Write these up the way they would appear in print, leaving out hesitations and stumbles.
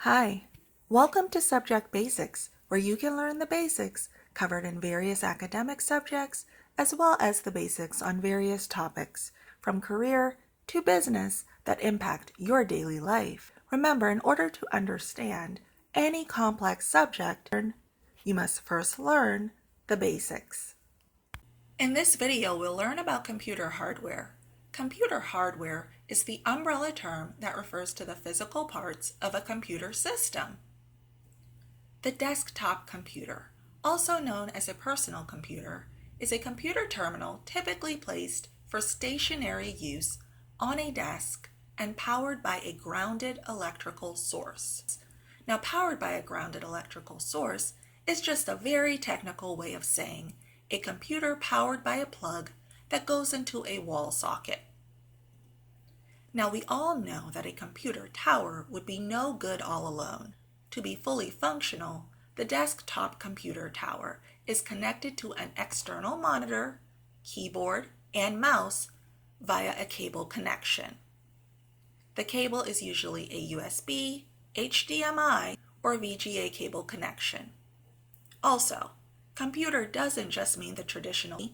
Hi, welcome to Subject Basics, where you can learn the basics covered in various academic subjects, as well as the basics on various topics, from career to business, that impact your daily life. Remember, in order to understand any complex subject, you must first learn the basics. In this video, we'll learn about computer hardware. Computer hardware is the umbrella term that refers to the physical parts of a computer system. The desktop computer, also known as a personal computer, is a computer terminal typically placed for stationary use on a desk and powered by a grounded electrical source. Now, powered by a grounded electrical source is just a very technical way of saying a computer powered by a plug that goes into a wall socket. Now, we all know that a computer tower would be no good all alone. To be fully functional, the desktop computer tower is connected to an external monitor, keyboard, and mouse via a cable connection. The cable is usually a USB, HDMI, or VGA cable connection. Also, computer doesn't just mean the traditional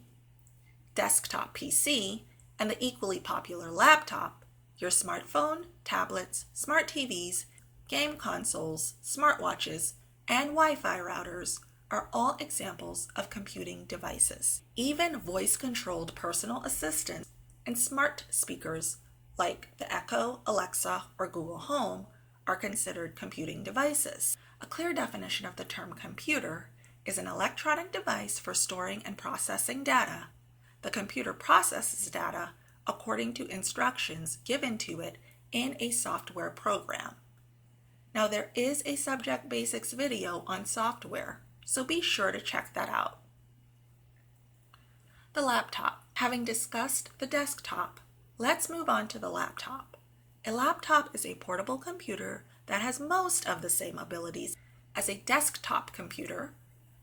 desktop PC and the equally popular laptop. Your smartphone, tablets, smart TVs, game consoles, smartwatches, and Wi-Fi routers are all examples of computing devices. Even voice-controlled personal assistants and smart speakers like the Echo, Alexa, or Google Home are considered computing devices. A clear definition of the term computer is an electronic device for storing and processing data. The computer processes data according to instructions given to it in a software program. Now, there is a Subject Basics video on software, so be sure to check that out. The laptop. Having discussed the desktop, let's move on to the laptop. A laptop is a portable computer that has most of the same abilities as a desktop computer.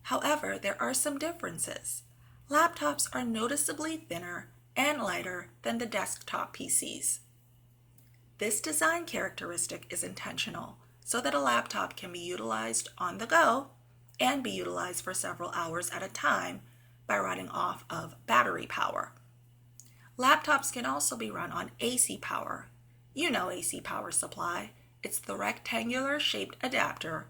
However, there are some differences. Laptops are noticeably thinner and lighter than the desktop PCs. This design characteristic is intentional so that a laptop can be utilized on the go and be utilized for several hours at a time by running off of battery power. Laptops can also be run on AC power. You know AC power supply. It's the rectangular shaped adapter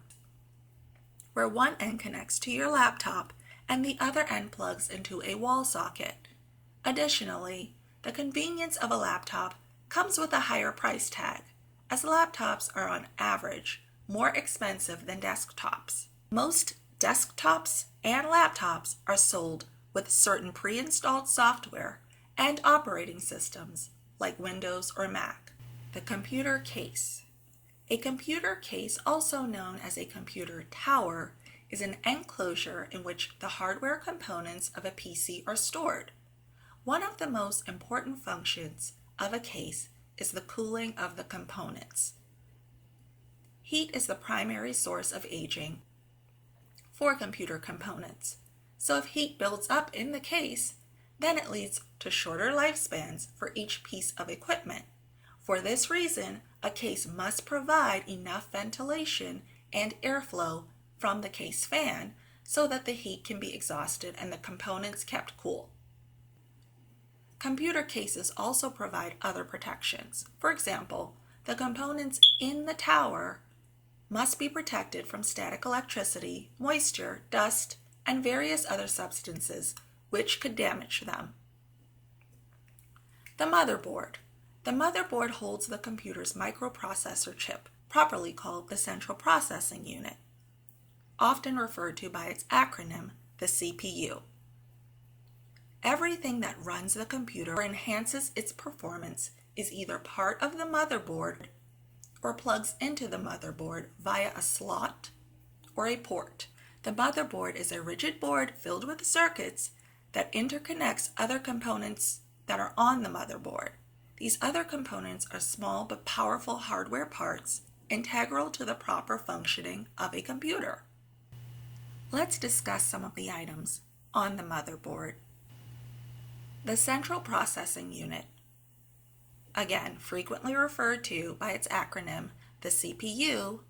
where one end connects to your laptop and the other end plugs into a wall socket. Additionally, the convenience of a laptop comes with a higher price tag, as laptops are on average more expensive than desktops. Most desktops and laptops are sold with certain pre-installed software and operating systems like Windows or Mac. The computer case. A computer case, also known as a computer tower, is an enclosure in which the hardware components of a PC are stored. One of the most important functions of a case is the cooling of the components. Heat is the primary source of aging for computer components. So if heat builds up in the case, then it leads to shorter lifespans for each piece of equipment. For this reason, a case must provide enough ventilation and airflow from the case fan so that the heat can be exhausted and the components kept cool. Computer cases also provide other protections. For example, the components in the tower must be protected from static electricity, moisture, dust, and various other substances which could damage them. The motherboard. The motherboard holds the computer's microprocessor chip, properly called the central processing unit, often referred to by its acronym, the CPU. Everything that runs the computer or enhances its performance is either part of the motherboard or plugs into the motherboard via a slot or a port. The motherboard is a rigid board filled with circuits that interconnects other components that are on the motherboard. These other components are small but powerful hardware parts integral to the proper functioning of a computer. Let's discuss some of the items on the motherboard. The central processing unit, again frequently referred to by its acronym, the CPU,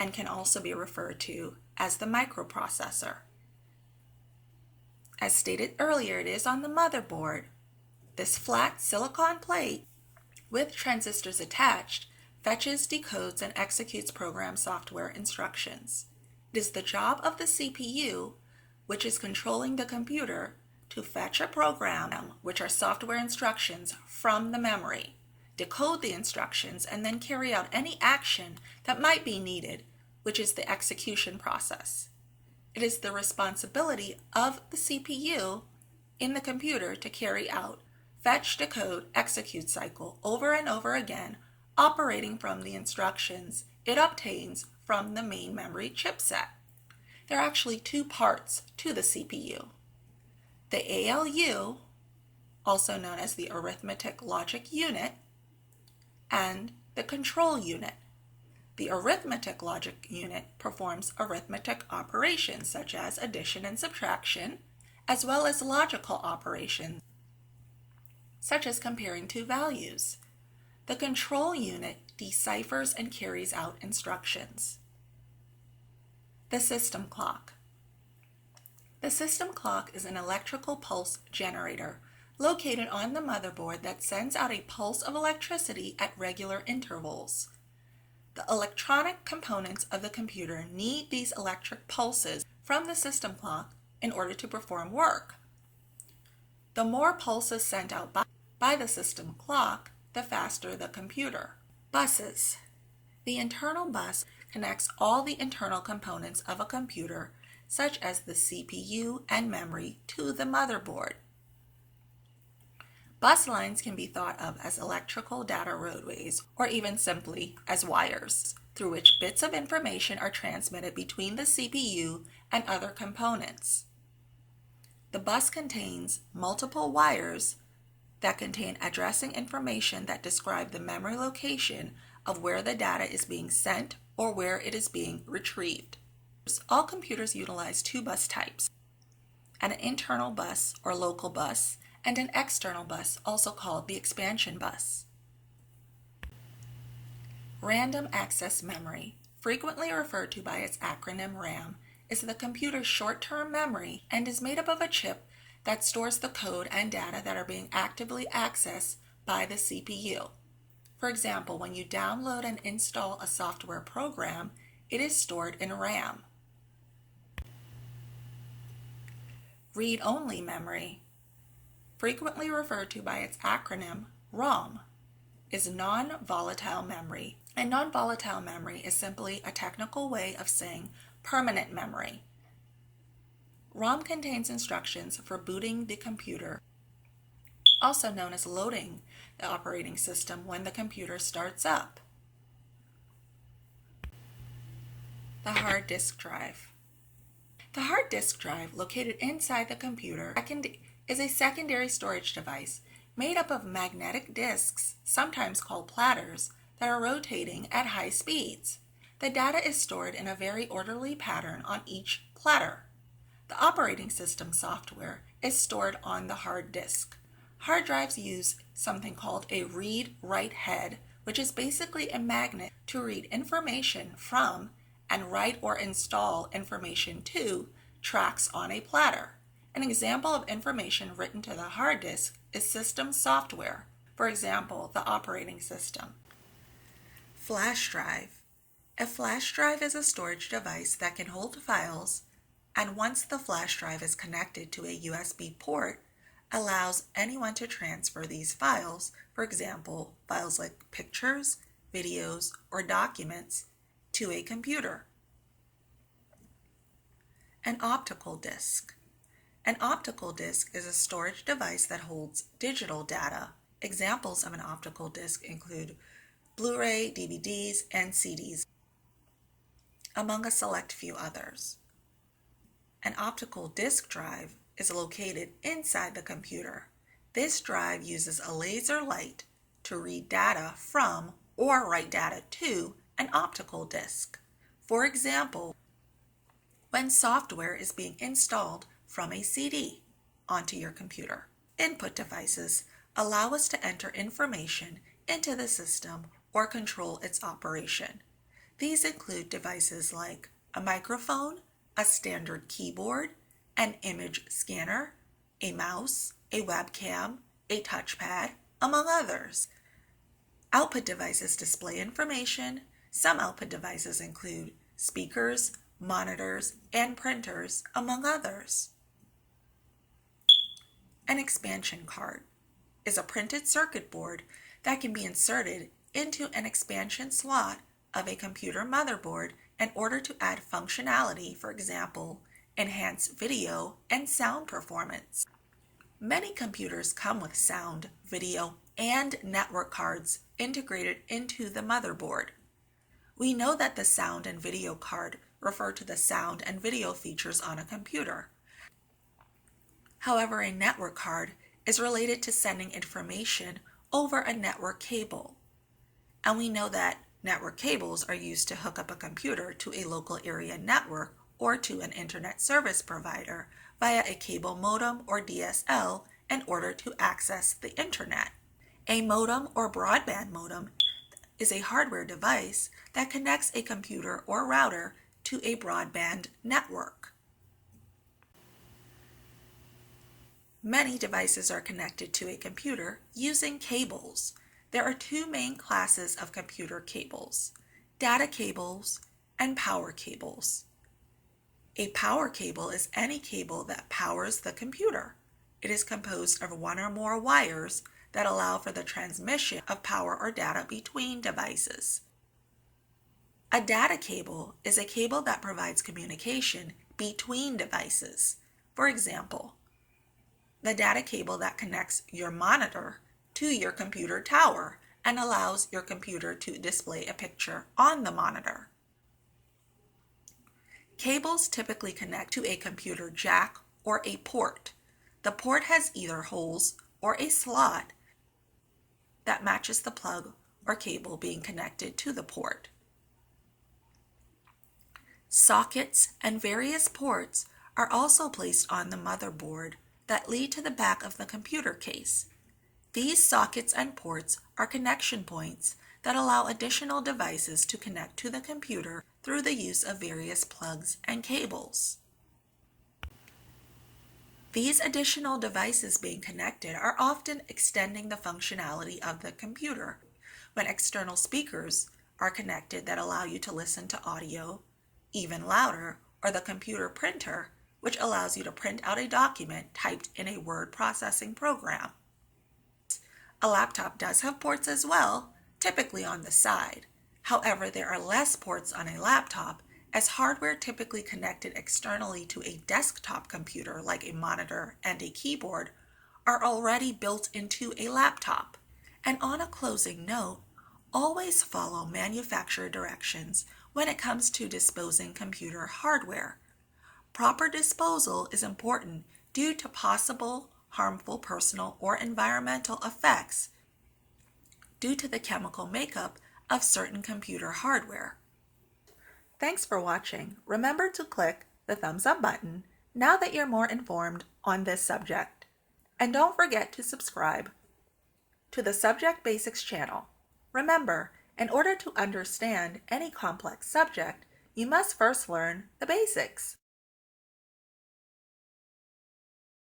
and can also be referred to as the microprocessor. As stated earlier, it is on the motherboard. This flat silicon plate with transistors attached fetches, decodes, and executes program software instructions. It is the job of the CPU, which is controlling the computer, to fetch a program, which are software instructions, from the memory, decode the instructions, and then carry out any action that might be needed, which is the execution process. It is the responsibility of the CPU in the computer to carry out fetch, decode, execute cycle over and over again, operating from the instructions it obtains from the main memory chipset. There are actually two parts to the CPU. The ALU, also known as the Arithmetic Logic Unit, and the Control Unit. The Arithmetic Logic Unit performs arithmetic operations such as addition and subtraction, as well as logical operations such as comparing two values. The Control Unit deciphers and carries out instructions. The system clock. The system clock is an electrical pulse generator located on the motherboard that sends out a pulse of electricity at regular intervals. The electronic components of the computer need these electric pulses from the system clock in order to perform work. The more pulses sent out by the system clock, the faster the computer. Buses. The internal bus connects all the internal components of a computer, such as the CPU and memory, to the motherboard. Bus lines can be thought of as electrical data roadways, or even simply as wires, through which bits of information are transmitted between the CPU and other components. The bus contains multiple wires that contain addressing information that describe the memory location of where the data is being sent or where it is being retrieved. All computers utilize two bus types: an internal bus or local bus, and an external bus, also called the expansion bus. Random access memory, frequently referred to by its acronym RAM, is the computer's short-term memory and is made up of a chip that stores the code and data that are being actively accessed by the CPU. For example, when you download and install a software program, it is stored in RAM. Read-only memory, frequently referred to by its acronym ROM, is non-volatile memory, and non-volatile memory is simply a technical way of saying permanent memory. ROM contains instructions for booting the computer, also known as loading the operating system when the computer starts up. The hard disk drive. The hard disk drive, located inside the computer, is a secondary storage device made up of magnetic disks, sometimes called platters, that are rotating at high speeds. The data is stored in a very orderly pattern on each platter. The operating system software is stored on the hard disk. Hard drives use something called a read-write head, which is basically a magnet to read information from and write or install information to tracks on a platter. An example of information written to the hard disk is system software, for example, the operating system. Flash drive. A flash drive is a storage device that can hold files, and once the flash drive is connected to a USB port, allows anyone to transfer these files, for example, files like pictures, videos, or documents, to a computer. An optical disc. An optical disc is a storage device that holds digital data. Examples of an optical disc include Blu-ray, DVDs, and CDs, among a select few others. An optical disc drive is located inside the computer. This drive uses a laser light to read data from or write data to an optical disc. For example, when software is being installed from a CD onto your computer. Input devices allow us to enter information into the system or control its operation. These include devices like a microphone, a standard keyboard, an image scanner, a mouse, a webcam, a touchpad, among others. Output devices display information. Some output devices include speakers, monitors, and printers, among others. An expansion card is a printed circuit board that can be inserted into an expansion slot of a computer motherboard in order to add functionality, for example, enhance video and sound performance. Many computers come with sound, video, and network cards integrated into the motherboard. We know that the sound and video card refer to the sound and video features on a computer. However, a network card is related to sending information over a network cable. And we know that network cables are used to hook up a computer to a local area network or to an internet service provider via a cable modem or DSL in order to access the internet. A modem or broadband modem is a hardware device that connects a computer or router to a broadband network. Many devices are connected to a computer using cables. There are two main classes of computer cables: data cables and power cables. A power cable is any cable that powers the computer. It is composed of one or more wires that allow for the transmission of power or data between devices. A data cable is a cable that provides communication between devices. For example, the data cable that connects your monitor to your computer tower and allows your computer to display a picture on the monitor. Cables typically connect to a computer jack or a port. The port has either holes or a slot that matches the plug or cable being connected to the port. Sockets and various ports are also placed on the motherboard that lead to the back of the computer case. These sockets and ports are connection points that allow additional devices to connect to the computer through the use of various plugs and cables. These additional devices being connected are often extending the functionality of the computer. When external speakers are connected that allow you to listen to audio even louder, or the computer printer, which allows you to print out a document typed in a word processing program. A laptop does have ports as well, typically on the side. However, there are less ports on a laptop, as hardware typically connected externally to a desktop computer like a monitor and a keyboard are already built into a laptop. And on a closing note, always follow manufacturer directions when it comes to disposing computer hardware. Proper disposal is important due to possible harmful personal or environmental effects due to the chemical makeup of certain computer hardware. Thanks for watching. Remember to click the thumbs up button now that you're more informed on this subject. And don't forget to subscribe to the Subject Basics channel. Remember, in order to understand any complex subject, you must first learn the basics.